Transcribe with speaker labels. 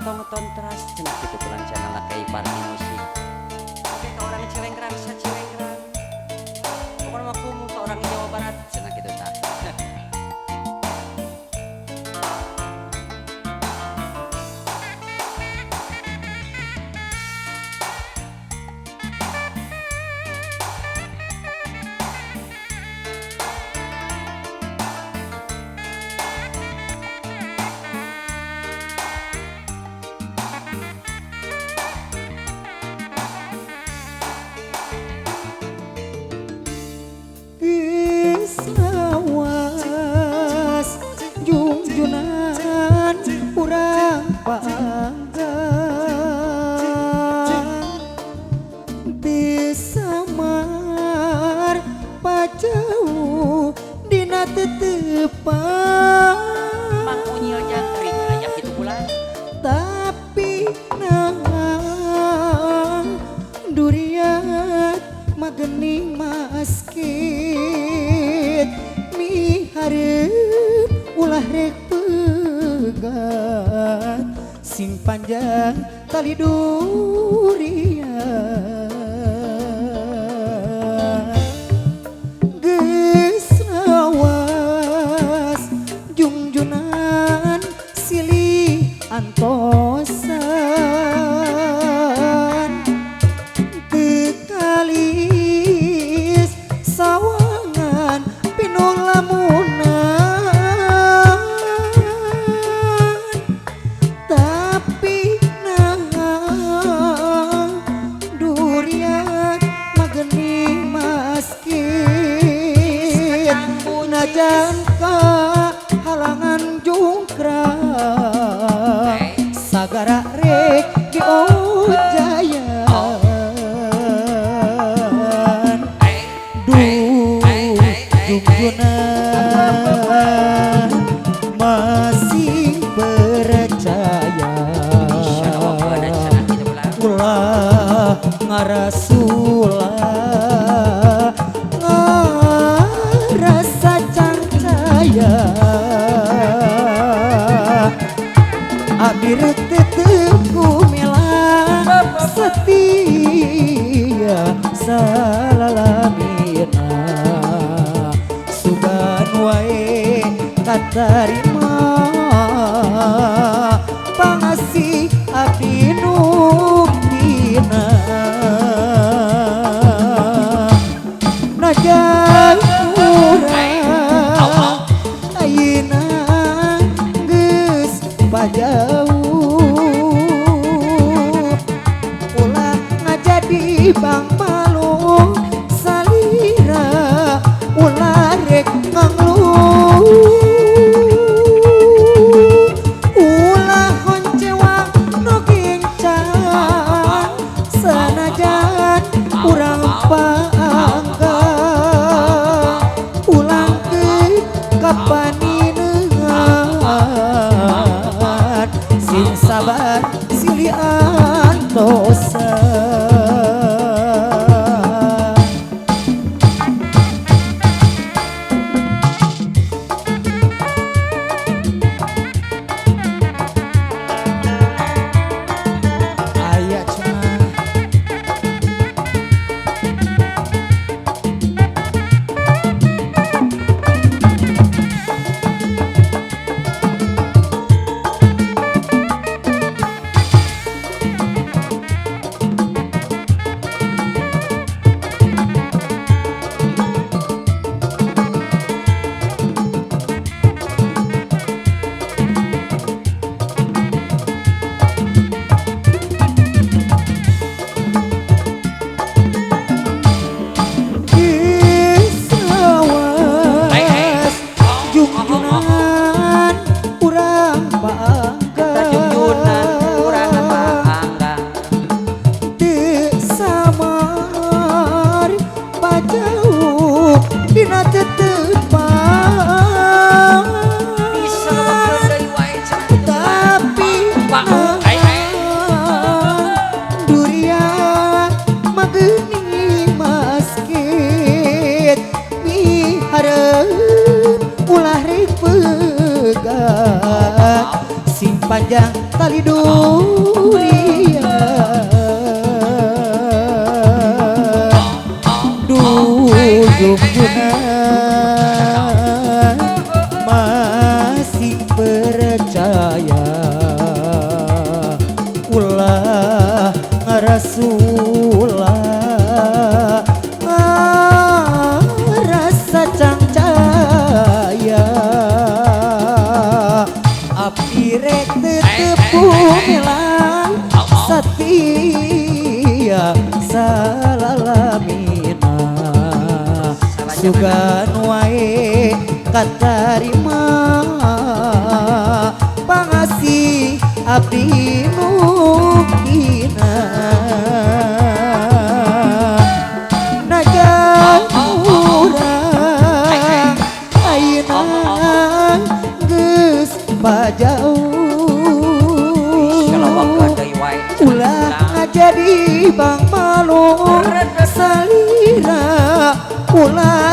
Speaker 1: tong teras cenah kitu pulang channel kayak party musik. Oke ke orang Cilenggrang sa Cilenggrang. Pokoknya mah kumu ke orang Jawa Barat cenah kitu tah.
Speaker 2: Lawas junjunan urang panggang disamar pajauh dina tetepan
Speaker 1: Mang Unyil jangkring aya kitu bulan.
Speaker 2: tapi nang duriat magening maskit miharep ulah rek pegat sing panjang tali durian geus lawas junjunan silih antosan tekalis sawangan pinuh lamunan tapi nang durian magening maskit najan ka halangan jungkrak sagara rek diojayan junjunan masih percaya ulah ngarasulah ngarasa cangcaya abdi rek tetep kumilah setia salalamina sugan wae katarima pangasih abdi nuktina najan urang ayeuna geus pajauh ulah ngajadi bang malu salira ulah rek ngangluh ulah honcewang nu gincang sanajan urang panggang ulang ke kapanineuhan sing sabar silih antosan aya cenah junjunan urang
Speaker 1: Junjunan urang panggang
Speaker 2: teu samar pajauh dina tetepan
Speaker 1: bisa deui wae cenah
Speaker 2: tapi durian magening maskit miharep ulah rek pegat sing panjang tali dunia duyungna masih percaya ulah ngarasulah rasa cangcaya api rek tetepung hilang setia salalamina sugan wae katarima pangasih abdi nukina najan urang ayeuna geus pajauh
Speaker 1: Kelawak gadai wae
Speaker 2: ulah jadi bang malu salira ulah